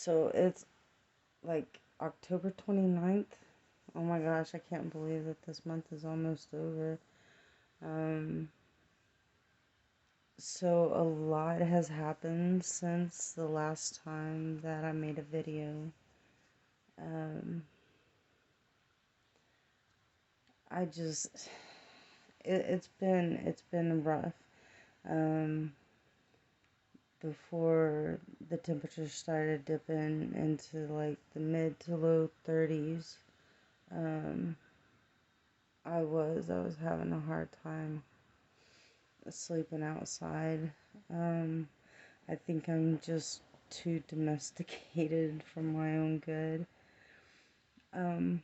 So it's like October 29th. Oh my gosh, I can't believe that this month is almost over. Um, so a lot has happened since the last time that I made a video. Um, I just, it's been rough. Um, Before the temperature started dipping into like the mid to low 30s, um, I was having a hard time sleeping outside. Um, I think I'm just too domesticated for my own good. Um,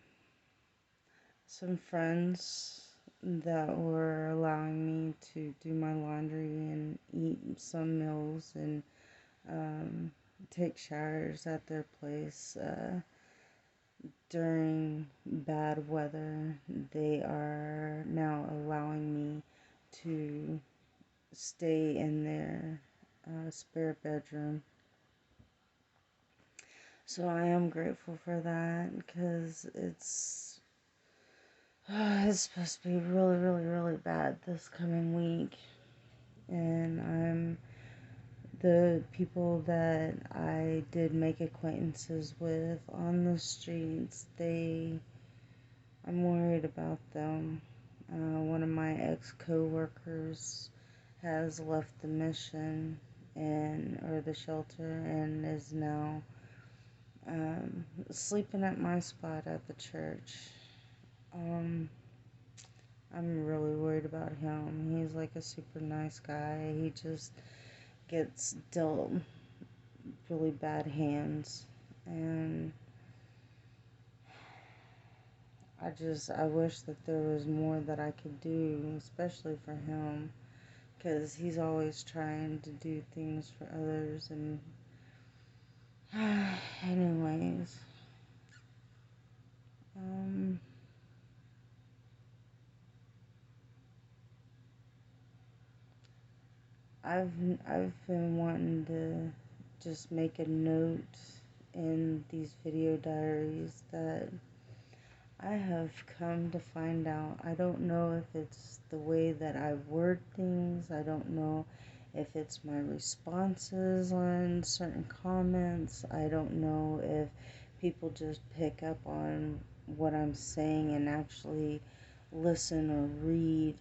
some friends that were allowing me to do my laundry and eat some meals and um, take showers at their place during bad weather, they are now allowing me to stay in their spare bedroom. So I am grateful for that because it's supposed to be really, really, really bad this coming week. And the people that I did make acquaintances with on the streets, I'm worried about them. One of my ex-co-workers has left the mission or the shelter and is now sleeping at my spot at the church. Um, I'm really worried about him. He's like a super nice guy. He just gets dealt really bad hands. And I wish that there was more that I could do, especially for him, because he's always trying to do things for others. And, anyways, um, I've I've been wanting to just make a note in these video diaries that I have come to find out. I don't know if it's the way that I word things. I don't know if it's my responses on certain comments. I don't know if people just pick up on what I'm saying and actually listen or read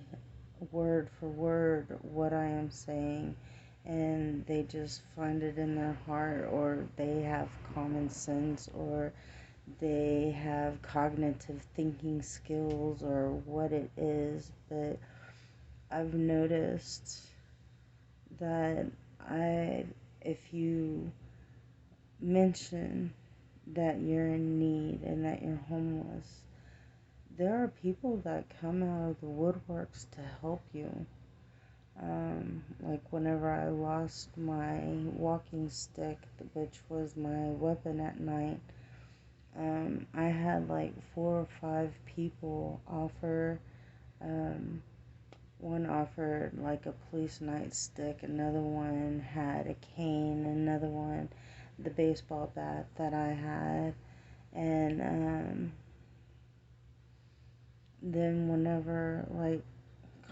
word for word what I am saying, and they just find it in their heart, or they have common sense, or they have cognitive thinking skills, or what it is. But I've noticed that I if you mention that you're in need and that you're homeless, there are people that come out of the woodworks to help you. Like whenever I lost my walking stick, which was my weapon at night, I had like 4 or 5 people offer. Um, One offered like a police nightstick, another one had a cane, another one the baseball bat that I had, and then whenever like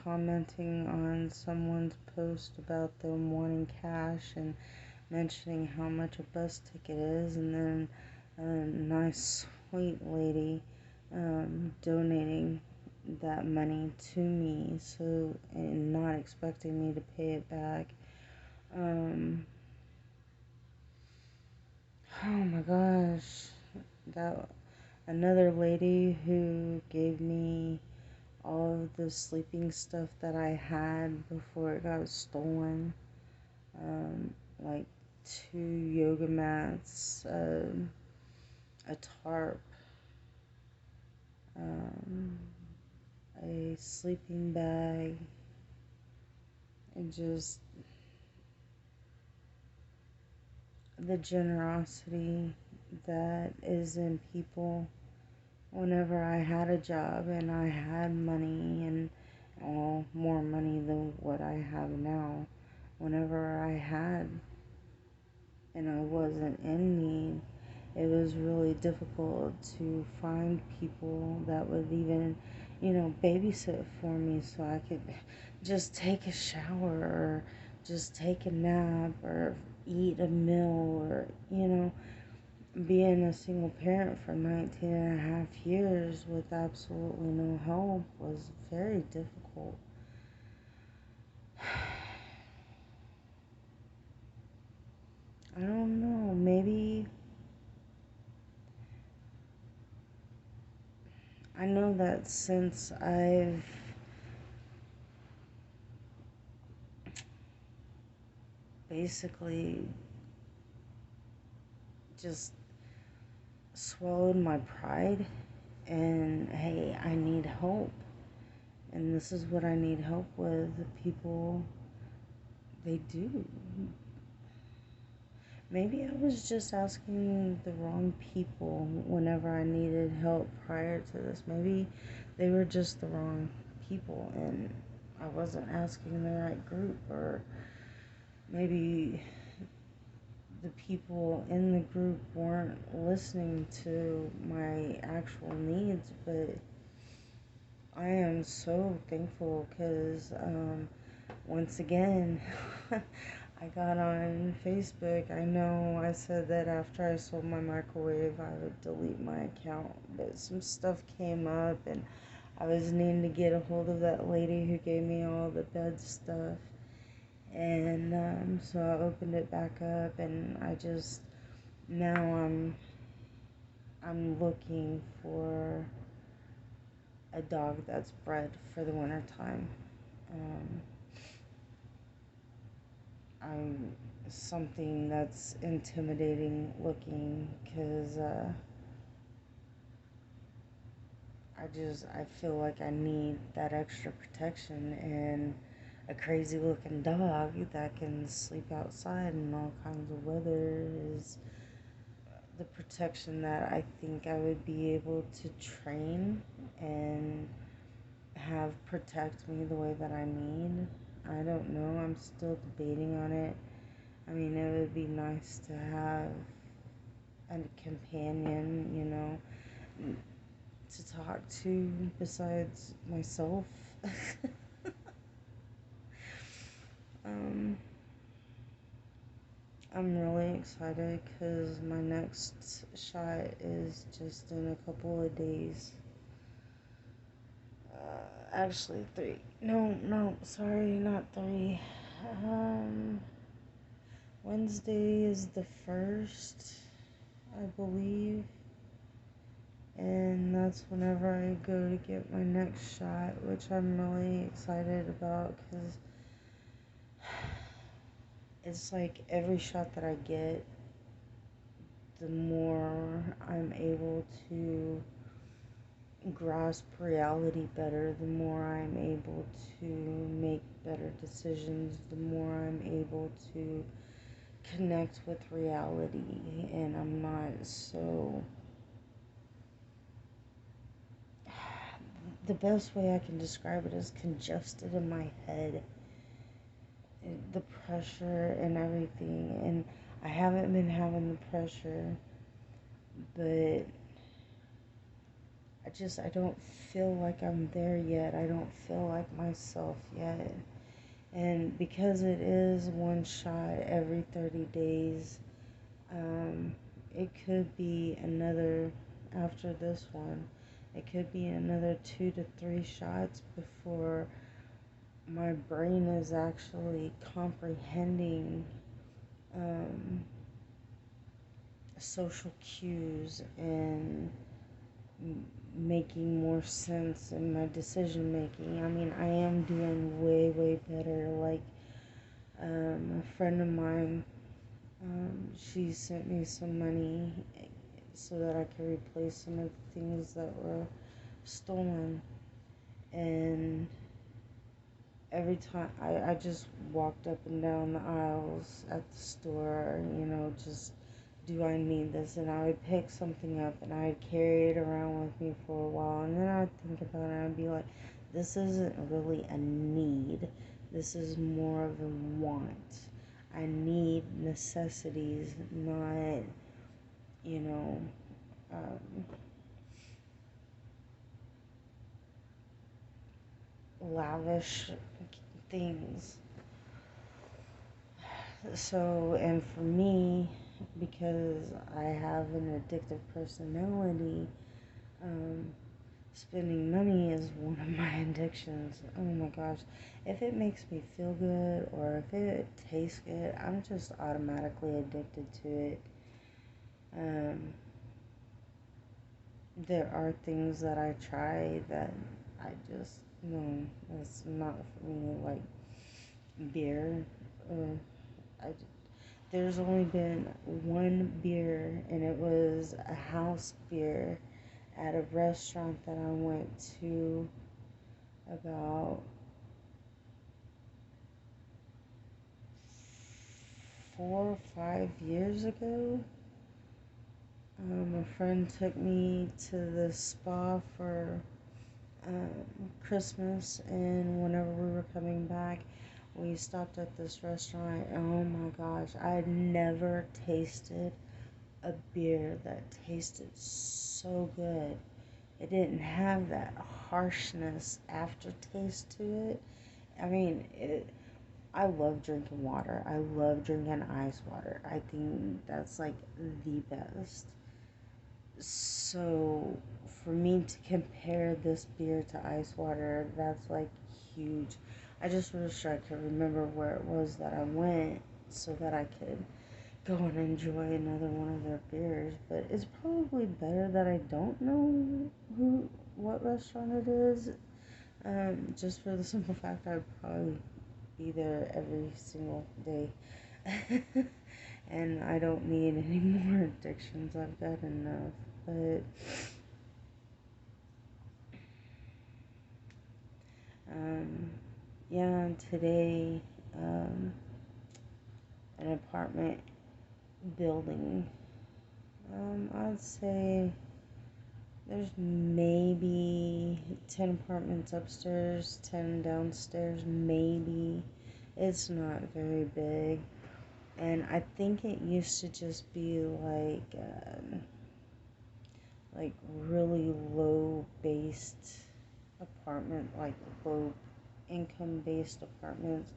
commenting on someone's post about them wanting cash and mentioning how much a bus ticket is, and then a nice sweet lady donating that money to me, so, and not expecting me to pay it back. um oh my gosh, that another lady who gave me all of the sleeping stuff that I had before it got stolen, like 2 yoga mats, a tarp, um, a sleeping bag, and just the generosity that is in people. Whenever I had a job and I had money, and more money than what I have now, whenever I had and I wasn't in need, it was really difficult to find people that would even, babysit for me so I could just take a shower or just take a nap or eat a meal or, being a single parent for 19 and a half years with absolutely no help was very difficult. I don't know, maybe I know that since I've basically just swallowed my pride and hey, I need help. And this is what I need help with. People, they do. Maybe I was just asking the wrong people whenever I needed help prior to this. Maybe they were just the wrong people and I wasn't asking the right group, or maybe the people in the group weren't listening to my actual needs. But I am so thankful because once again, I got on Facebook. I know I said that after I sold my microwave, I would delete my account, but some stuff came up and I was needing to get a hold of that lady who gave me all the bed stuff. And so I opened it back up, and now I'm looking for a dog that's bred for the winter time. Um, I'm something that's intimidating looking because I feel like I need that extra protection, and a crazy looking dog that can sleep outside in all kinds of weather is the protection that I think I would be able to train and have protect me the way that I need. I don't know. I'm still debating on it. I mean, it would be nice to have a companion, to talk to besides myself. um, I'm really excited because my next shot is just in a couple of days. Actually, 3. No, sorry, not 3. Um, Wednesday is the 1st, I believe. And that's whenever I go to get my next shot, which I'm really excited about because it's like every shot that I get, the more I'm able to grasp reality better, the more I'm able to make better decisions, the more I'm able to connect with reality, and I'm not so. The best way I can describe it is congested in my head, the pressure and everything. And I haven't been having the pressure, but I don't feel like I'm there yet. I don't feel like myself yet. And because it is one shot every 30 days, it could be another, after this one, it could be another 2 to 3 shots before my brain is actually comprehending um, social cues and making more sense in my decision making. I mean, I am doing way better. Like, a friend of mine, she sent me some money so that I could replace some of the things that were stolen. And every time I just walked up and down the aisles at the store, just do I need this? And I would pick something up and I'd carry it around with me for a while. And then I'd think about it and I'd be like, this isn't really a need. This is more of a want. I need necessities, not, you know, um, lavish things. So, and for me, because I have an addictive personality, um, spending money is one of my addictions. Oh my gosh. If it makes me feel good or if it tastes good, I'm just automatically addicted to it. Um, there are things that I try that I just, no, it's not for me. Like beer. Uh, I, there's only been one beer, and it was a house beer at a restaurant that I went to about 4 or 5 years ago. A friend took me to the spa for Christmas, and whenever we were coming back, we stopped at this restaurant. Oh my gosh, I had never tasted a beer that tasted so good. It didn't have that harshness aftertaste to it. I mean, I love drinking water. I love drinking ice water. I think that's like the best. So, for me to compare this beer to ice water, that's like huge. I just wish I could remember where it was that I went so that I could go and enjoy another one of their beers. But it's probably better that I don't know what restaurant it is. Just for the simple fact I'd probably be there every single day. And I don't need any more addictions. I've got enough. But um, yeah, today, an apartment building. I'd say there's maybe 10 apartments upstairs, 10 downstairs, maybe. It's not very big. And I think it used to just be like really low based apartment, like low income based apartments.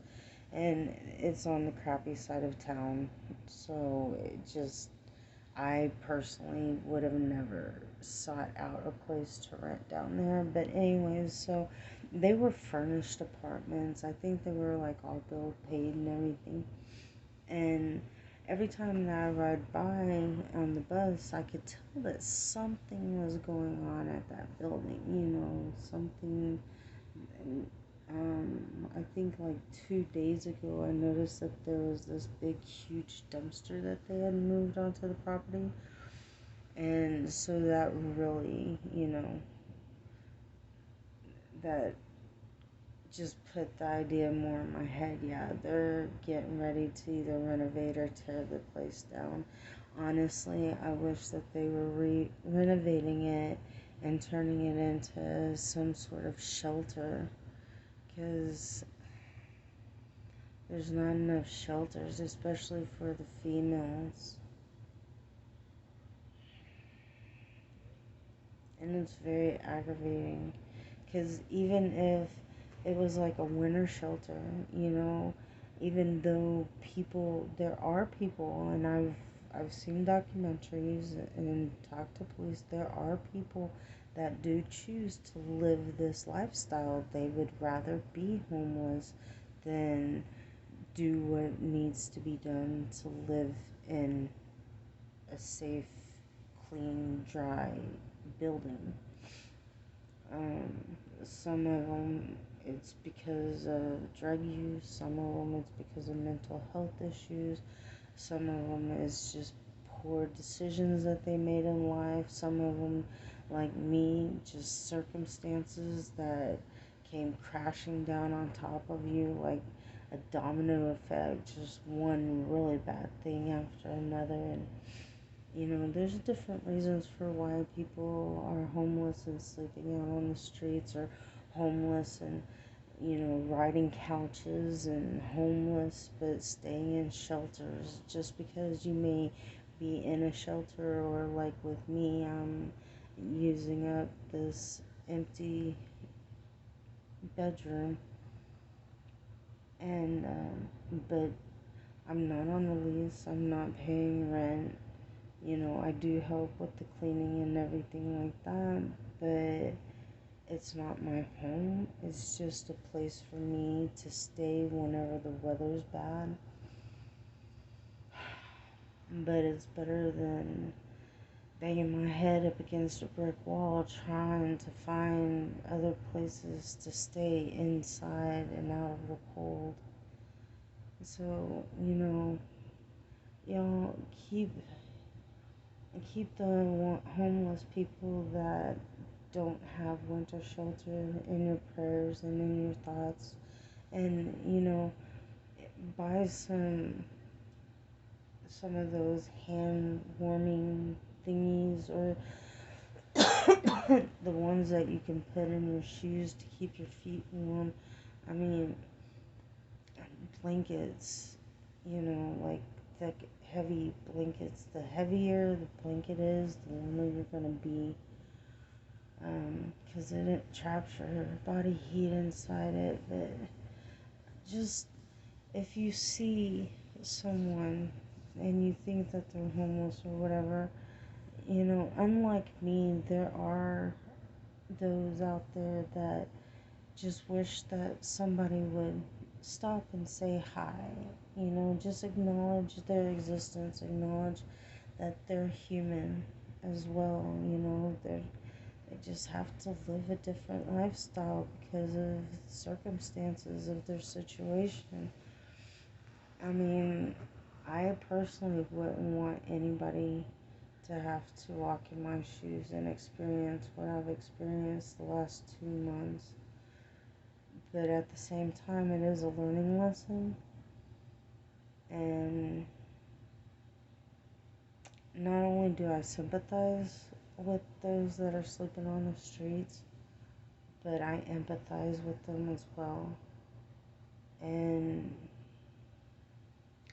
And it's on the crappy side of town. So it just, I personally would have never sought out a place to rent down there. But, anyways, so they were furnished apartments. I think they were like all bill paid and everything. And every time that I rode by on the bus, I could tell that something was going on at that building. Something. I think like 2 days ago, I noticed that there was this big, huge dumpster that they had moved onto the property. And so that really, that just put the idea more in my head. Yeah, they're getting ready to either renovate or tear the place down. Honestly, I wish that they were renovating it and turning it into some sort of shelter, because there's not enough shelters, especially for the females. And it's very aggravating, because even if it was like a winter shelter, even though there are people, and I've seen documentaries and talked to police, there are people that do choose to live this lifestyle. They would rather be homeless than do what needs to be done to live in a safe, clean, dry building. Um, some of them it's because of drug use, some of them it's because of mental health issues, some of them is just poor decisions that they made in life, some of them, like me, just circumstances that came crashing down on top of you like a domino effect, just one really bad thing after another. And there's different reasons for why people are homeless and sleeping out on the streets, or homeless and riding couches and homeless, but staying in shelters just because you may be in a shelter, or like with me, I'm using up this empty bedroom, and but I'm not on the lease, I'm not paying rent. I do help with the cleaning and everything like that, but it's not my home. It's just a place for me to stay whenever the weather's bad. But it's better than banging my head up against a brick wall trying to find other places to stay inside and out of the cold. So, y'all keep the homeless people that don't have winter shelter in your prayers and in your thoughts. And, buy some of those hand warming thingies, or the ones that you can put in your shoes to keep your feet warm. I mean, blankets, like thick, heavy blankets. The heavier the blanket is, the warmer you're gonna be. Because it traps your body heat inside it. But just, if you see someone and you think that they're homeless or whatever, unlike me, there are those out there that just wish that somebody would stop and say hi. Just acknowledge their existence, acknowledge that they're human as well. They just have to live a different lifestyle because of the circumstances of their situation. I mean, I personally wouldn't want anybody to have to walk in my shoes and experience what I've experienced the last 2 months. But at the same time, it is a learning lesson. And not only do I sympathize with those that are sleeping on the streets, but I empathize with them as well. And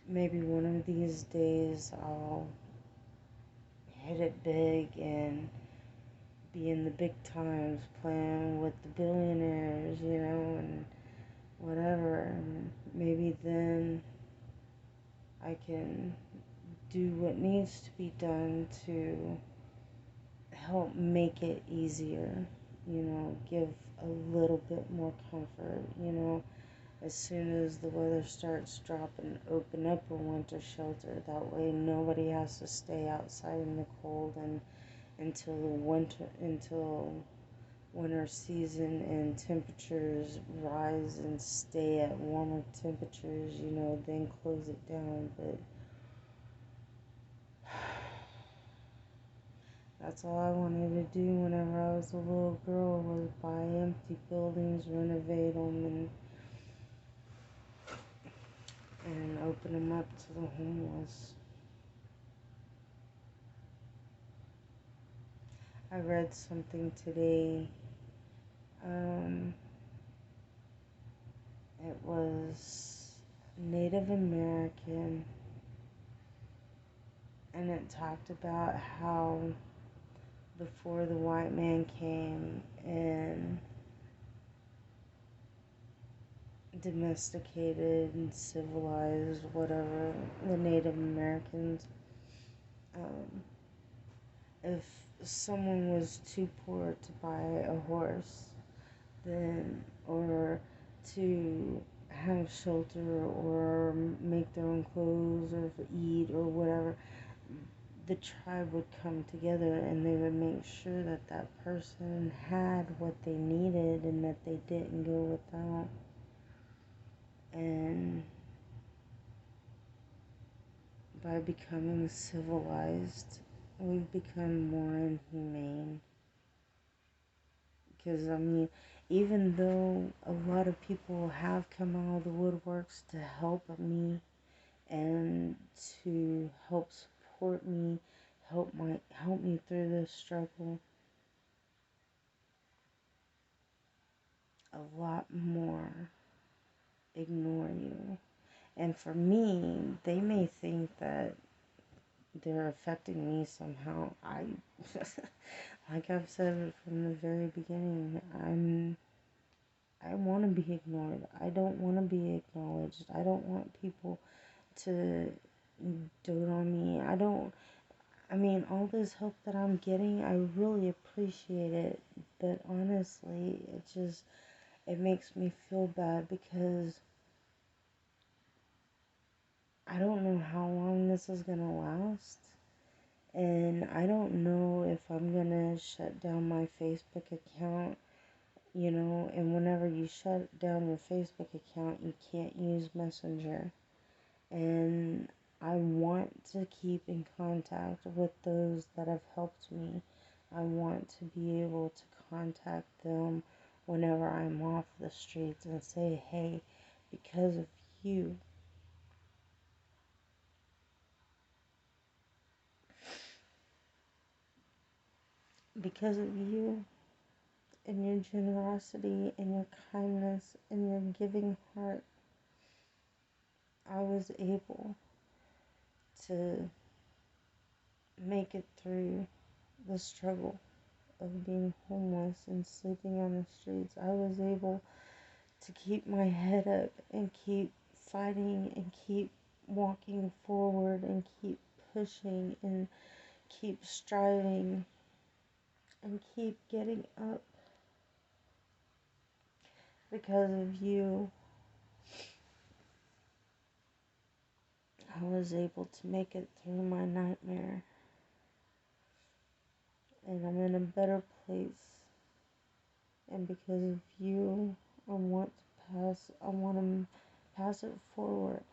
maybe one of these days I'll hit it big and be in the big times playing with the billionaires, and whatever. And maybe then I can do what needs to be done to help make it easier, give a little bit more comfort, as soon as the weather starts dropping, open up a winter shelter. That way nobody has to stay outside in the cold and until winter season and temperatures rise and stay at warmer temperatures, then close it down. But that's all I wanted to do whenever I was a little girl, was buy empty buildings, renovate them, and open them up to the homeless. I read something today. It was Native American, and it talked about how before the white man came and domesticated and civilized whatever the Native Americans, if someone was too poor to buy a horse, then, or to have shelter or make their own clothes or eat or whatever, the tribe would come together and they would make sure that that person had what they needed and that they didn't go without. And by becoming civilized, we've become more inhumane. Because, I mean, even though a lot of people have come out of the woodworks to help me and to help support me, help me through this struggle, a lot more ignore you. And for me, they may think that they're affecting me somehow. Like I've said from the very beginning, I want to be ignored. I don't want to be acknowledged. I don't want people to dote on me. I mean, all this help that I'm getting, I really appreciate it. But honestly, it makes me feel bad because I don't know how long this is going to last. And I don't know if I'm going to shut down my Facebook account, and whenever you shut down your Facebook account, you can't use Messenger. And I want to keep in contact with those that have helped me. I want to be able to contact them whenever I'm off the streets and say, hey, because of you, because of you and your generosity and your kindness and your giving heart, I was able to make it through the struggle of being homeless and sleeping on the streets. I was able to keep my head up and keep fighting and keep walking forward and keep pushing and keep striving and keep getting up because of you. I was able to make it through my nightmare, and I'm in a better place. And because of you, I want to pass it forward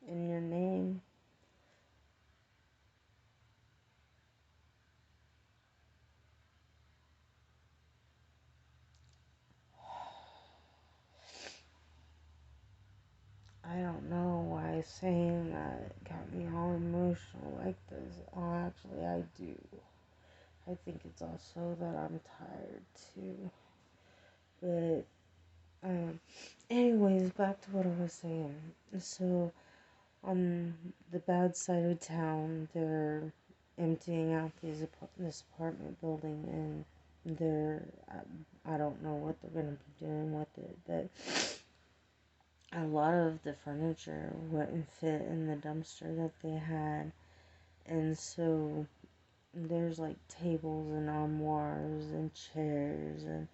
in your name. I don't know why saying that got me all emotional like this. Oh, actually, I do. I think it's also that I'm tired too. But, anyways, back to what I was saying. So, on the bad side of town, they're emptying out this apartment building, and I don't know what they're gonna be doing with it, but a lot of the furniture wouldn't fit in the dumpster that they had, and so there's like tables and armoires and chairs and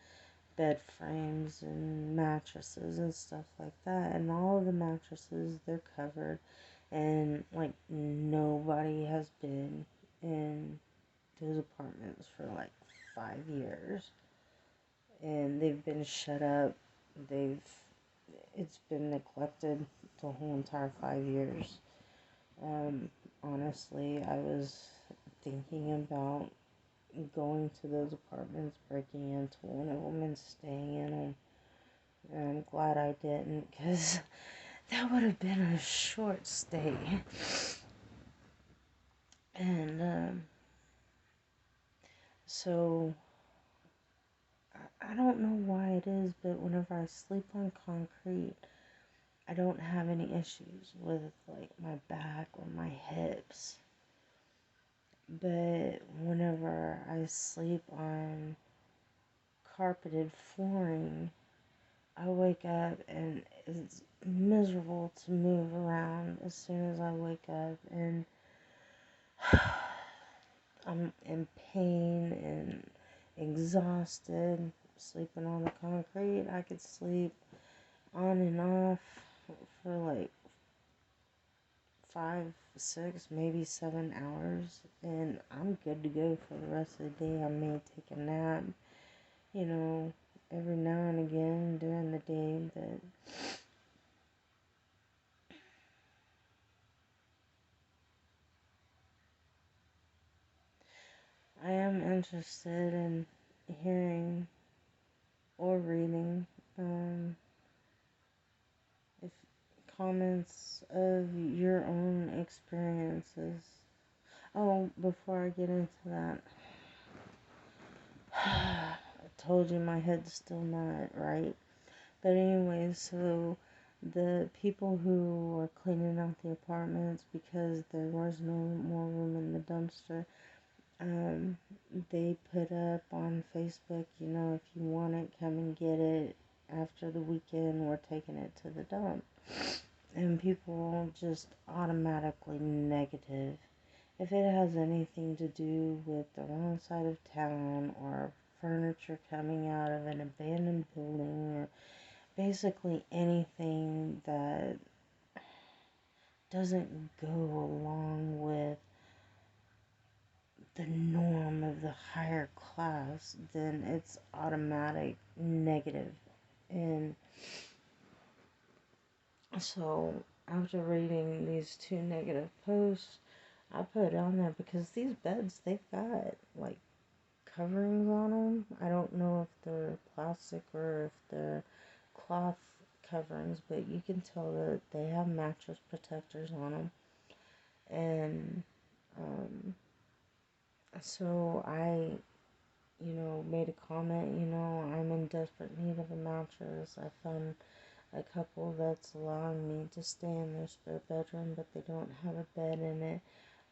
bed frames and mattresses and stuff like that, and all of the mattresses, they're covered, and like nobody has been in those apartments for like 5 years, and they've been shut up. they've it's been neglected the whole entire 5 years. Honestly, I was thinking about going to those apartments, breaking into one of them and staying in them. And I'm glad I didn't, because that would have been a short stay. And so I don't know why it is, but whenever I sleep on concrete, I don't have any issues with like my back or my hips. But whenever I sleep on carpeted flooring, I wake up and it's miserable to move around as soon as I wake up, and I'm in pain and exhausted. Sleeping on the concrete, I could sleep on and off for like 5, 6, maybe 7 hours, and I'm good to go for the rest of the day. I may take a nap, you know, every now and again during the day, but I am interested in hearing or reading if comments of your own experiences. Oh, before I get into that, told you my head's still not right. But anyways, so the people who were cleaning out the apartments because there was no more room in the dumpster, um, they put up on Facebook, if you want it, come and get it. After the weekend, we're taking it to the dump. And people just automatically negative. If it has anything to do with the wrong side of town or furniture coming out of an abandoned building or basically anything that doesn't go along with the norm of the higher class, then it's automatic negative. And so after reading these two negative posts, I put it on there because these beds, they've got like coverings on them. I don't know if they're plastic or if they're cloth coverings, but you can tell that they have mattress protectors on them. And so I, made a comment, I'm in desperate need of a mattress. I found a couple that's allowing me to stay in their spare bedroom, but they don't have a bed in it.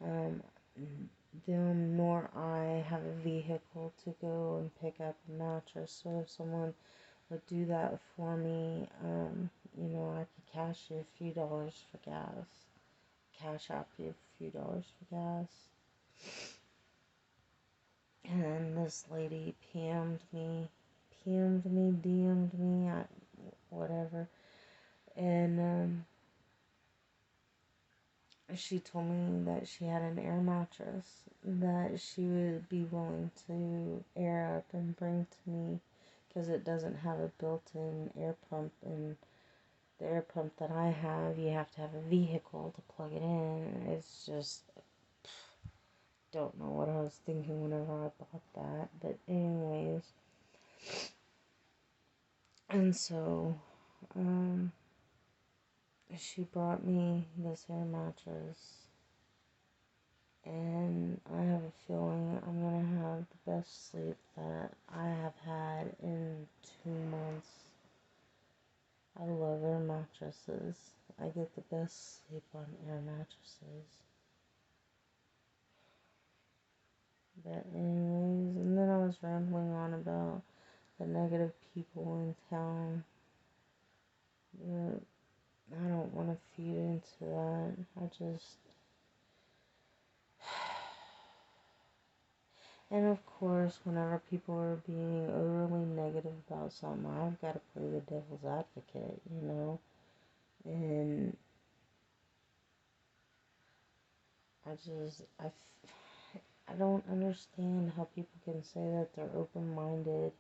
Um, them nor I have a vehicle to go and pick up a mattress. So if someone would do that for me, I could cash you a few dollars for gas. Cash out you a few dollars for gas. And this lady DM'd me, whatever. And she told me that she had an air mattress that she would be willing to air up and bring to me because it doesn't have a built-in air pump. And the air pump that I have, you have to have a vehicle to plug it in. It's just, don't know what I was thinking whenever I bought that. But anyways, and so, she brought me this air mattress, and I have a feeling I'm gonna have the best sleep that I have had in 2 months. I love air mattresses. I get the best sleep on air mattresses. But anyways, and then I was rambling on about the negative people in town. But I don't want to feed into that. And of course, whenever people are being overly negative about something, I've got to play the devil's advocate, And I don't understand how people can say that they're open-minded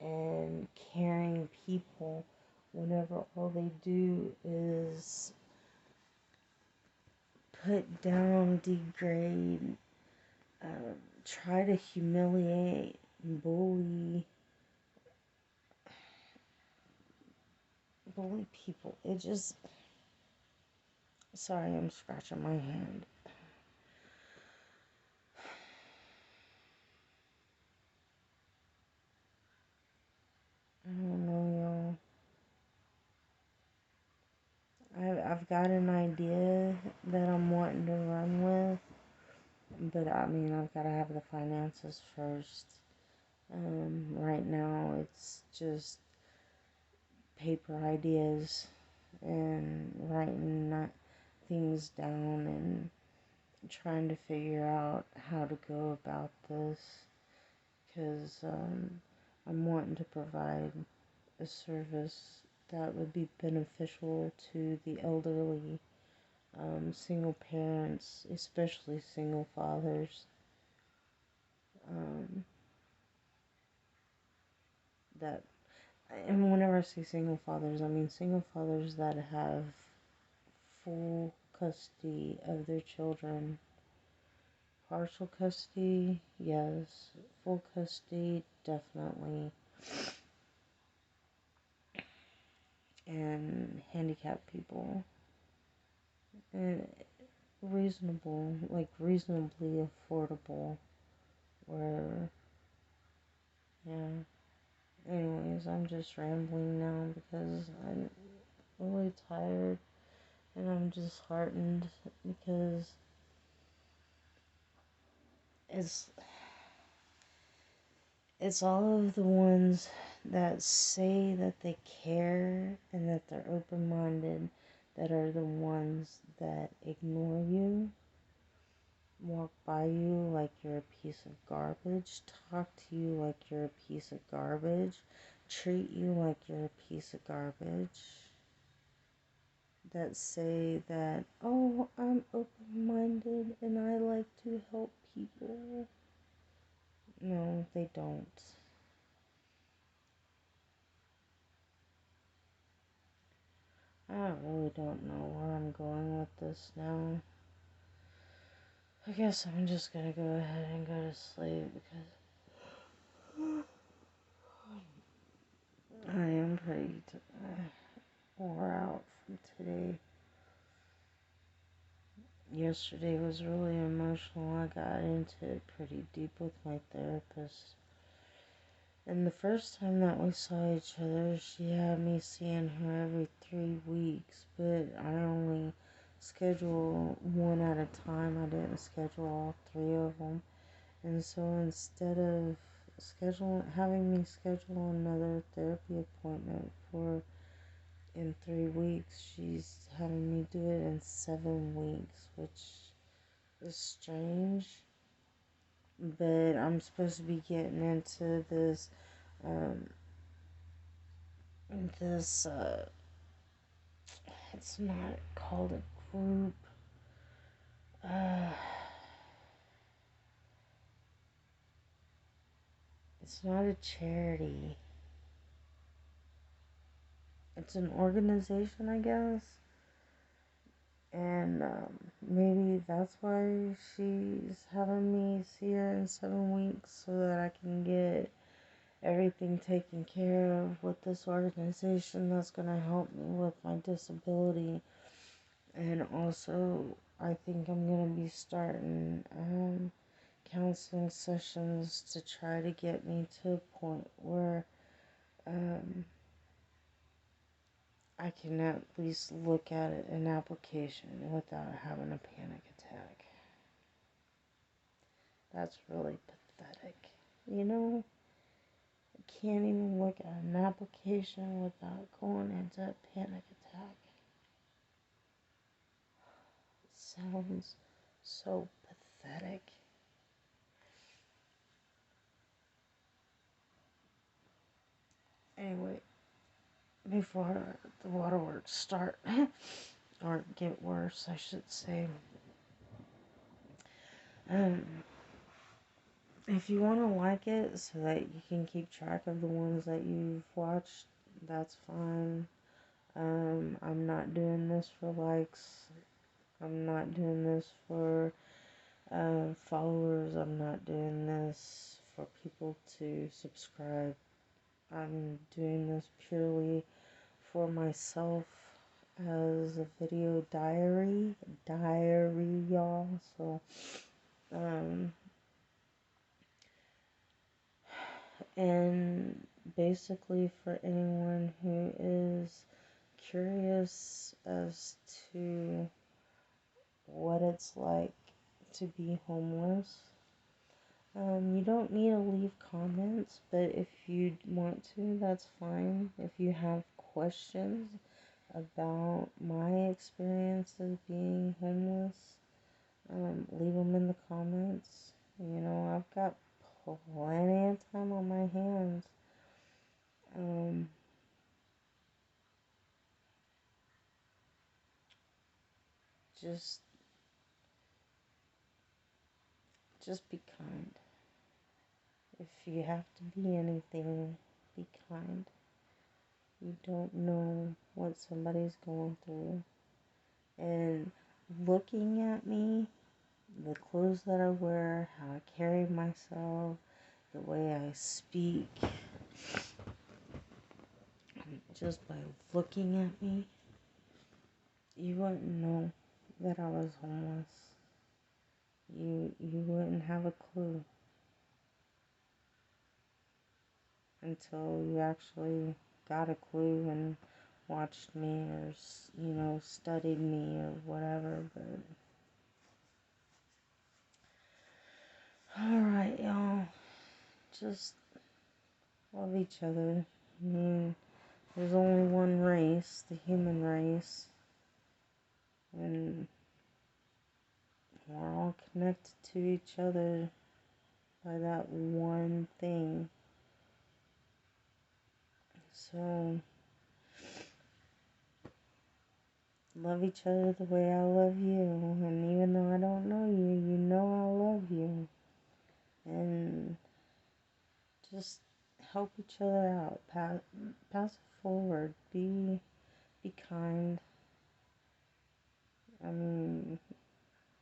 and caring people whenever all they do is put down, degrade, try to humiliate, bully people. Sorry, I'm scratching my hand. I don't know, y'all. I've got an idea that I'm wanting to run with, but I mean, I've got to have the finances first. Right now, it's just paper ideas and writing things down and trying to figure out how to go about this, because I'm wanting to provide a service that would be beneficial to the elderly, single parents, especially single fathers, that, and whenever I say single fathers, I mean single fathers that have full custody of their children. Partial custody, yes. Full custody, definitely. And handicapped people. And reasonably affordable. Where, yeah. Anyways, I'm just rambling now because I'm really tired and I'm disheartened because it's it's all of the ones that say that they care and that they're open-minded that are the ones that ignore you, walk by you like you're a piece of garbage, talk to you like you're a piece of garbage, treat you like you're a piece of garbage, that say that, oh, I'm open-minded and I like to help people. No, they don't. I really don't know where I'm going with this now. I guess I'm just gonna go ahead and go to sleep because I am pretty wore out from today. Yesterday was really emotional. I got into it pretty deep with my therapist. And the first time that we saw each other, she had me seeing her every 3 weeks, but I only schedule one at a time. I didn't schedule all three of them. And so instead of having me schedule another therapy appointment for in 3 weeks, she's having me do it in 7 weeks, which is strange. But I'm supposed to be getting into um, this, it's not called a group. Uh, it's not a charity. It's an organization, I guess. And maybe that's why she's having me see her in 7 weeks so that I can get everything taken care of with this organization that's going to help me with my disability. And also, I think I'm going to be starting counseling sessions to try to get me to a point where um, I can at least look at an application without having a panic attack. That's really pathetic. You know, I can't even look at an application without going into a panic attack. It sounds so pathetic. Anyway, before the waterworks start, or get worse, I should say, um, if you want to like it so that you can keep track of the ones that you've watched, that's fine. I'm not doing this for likes. I'm not doing this for followers. I'm not doing this for people to subscribe. I'm doing this purely for myself as a video diary, y'all. So, um, and basically for anyone who is curious as to what it's like to be homeless. You don't need to leave comments, but if you want to, that's fine. If you have questions about my experience of being homeless, leave them in the comments. You know, I've got plenty of time on my hands. Um, just, just be kind. If you have to be anything, be kind. You don't know what somebody's going through. And looking at me, the clothes that I wear, how I carry myself, the way I speak, just by looking at me, you wouldn't know that I was homeless. You wouldn't have a clue. until you actually got a clue and watched me or, studied me or whatever. But alright, y'all. Just love each other. I mean, there's only one race, the human race. And we're all connected to each other by that one thing. So, love each other the way I love you. And even though I don't know you, you know I love you. And just help each other out. Pass it forward. Be kind. I mean,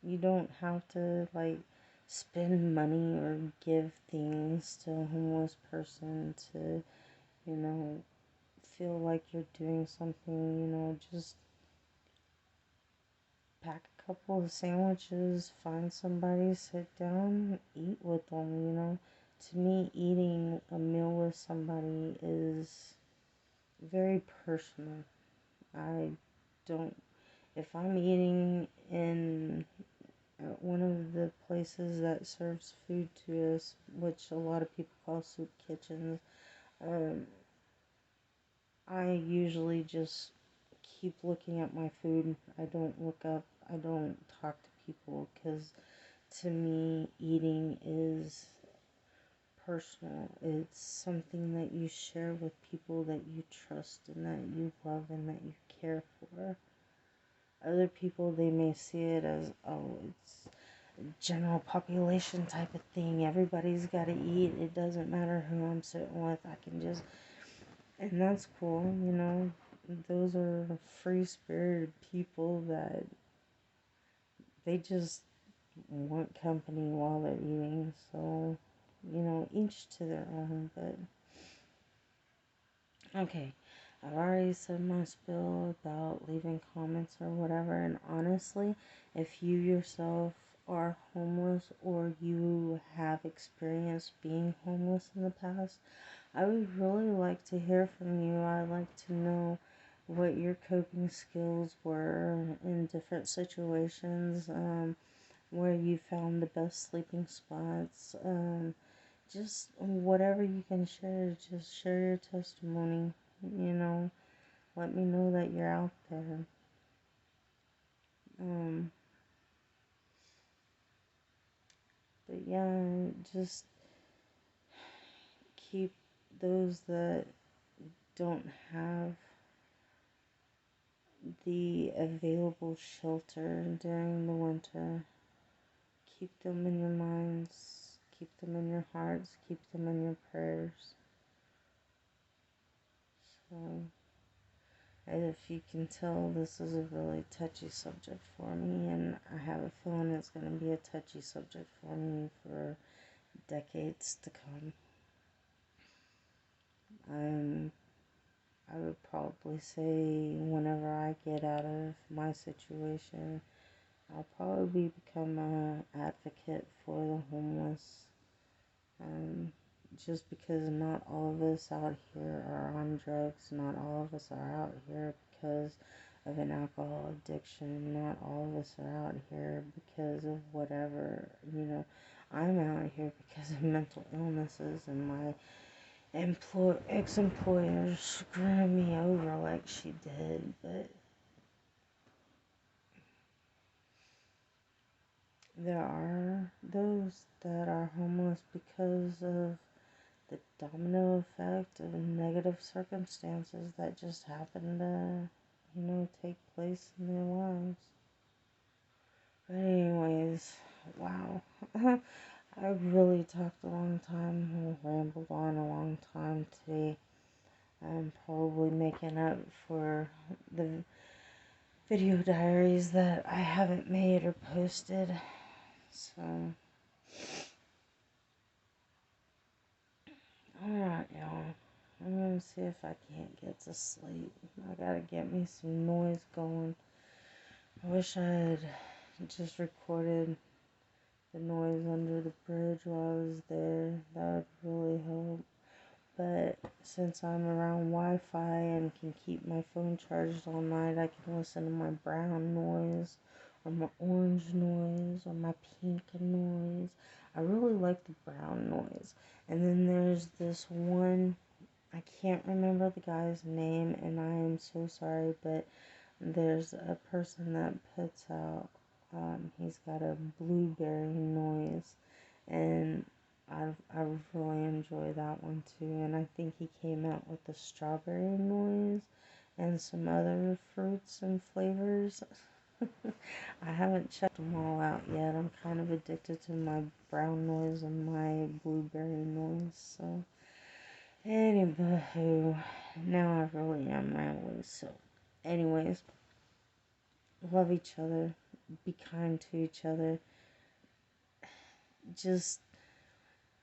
you don't have to, spend money or give things to a homeless person to, feel like you're doing something, just pack a couple of sandwiches, find somebody, sit down, eat with them. To me, eating a meal with somebody is very personal. I don't, if I'm eating in one of the places that serves food to us, which a lot of people call soup kitchens, um, I usually just keep looking at my food. I don't look up, I don't talk to people, because to me, eating is personal. It's something that you share with people that you trust and that you love and that you care for. Other people, they may see it as, oh, it's a general population type of thing. Everybody's got to eat. It doesn't matter who I'm sitting with. I can just, and that's cool. Those are free-spirited people that they just want company while they're eating. So, each to their own. But okay, I've already said my spiel about leaving comments or whatever, and honestly, if you yourself are homeless or you have experienced being homeless in the past, I would really like to hear from you. I'd like to know what your coping skills were in different situations, where you found the best sleeping spots, just whatever you can share, just share your testimony, let me know that you're out there. Um, but yeah, just keep those that don't have the available shelter during the winter. Keep them in your minds, keep them in your hearts, keep them in your prayers. So, if you can tell, this is a really touchy subject for me, and I have a feeling it's going to be a touchy subject for me for decades to come. I would probably say whenever I get out of my situation, I'll probably become an advocate for the homeless. Just because not all of us out here are on drugs, not all of us are out here because of an alcohol addiction, not all of us are out here because of whatever, I'm out here because of mental illnesses, and my ex-employer screwed me over like she did. But there are those that are homeless because of the domino effect of negative circumstances that just happen to, take place in their lives. But anyways, wow. I really talked a long time, rambled on a long time today. I'm probably making up for the video diaries that I haven't made or posted. So, alright, y'all. I'm gonna see if I can't get to sleep. I gotta get me some noise going. I wish I had just recorded the noise under the bridge while I was there. That would really help. but since I'm around Wi-Fi and can keep my phone charged all night, I can listen to my brown noise or my orange noise or my pink noise. I really like the brown noise. And then there's this one, I can't remember the guy's name, and I am so sorry, but there's a person that puts out, he's got a blueberry noise, and I really enjoy that one too. And I think he came out with the strawberry noise and some other fruits and flavors. I haven't checked them all out yet. I'm kind of addicted to my brown noise and my blueberry noise. So, anywho, now I really am rambling. So, anyways, love each other, be kind to each other. Just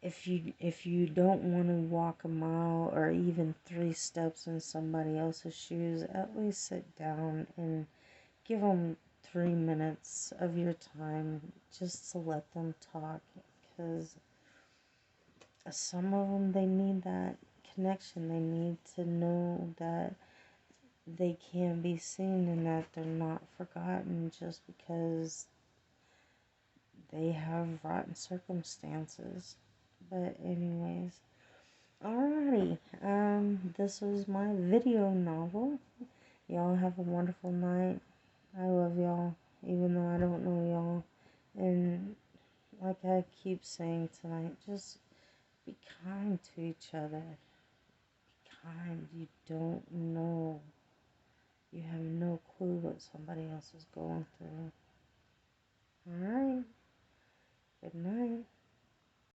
if you don't want to walk a mile or even 3 steps in somebody else's shoes, at least sit down and give them 3 minutes of your time just to let them talk, because some of them, they need that connection. They need to know that they can be seen and that they're not forgotten just because they have rotten circumstances. But anyways, alrighty, this was my video novel. Y'all have a wonderful night. I love y'all, even though I don't know y'all. And like I keep saying tonight, just be kind to each other. Be kind. You don't know. You have no clue what somebody else is going through. Alright. Good night.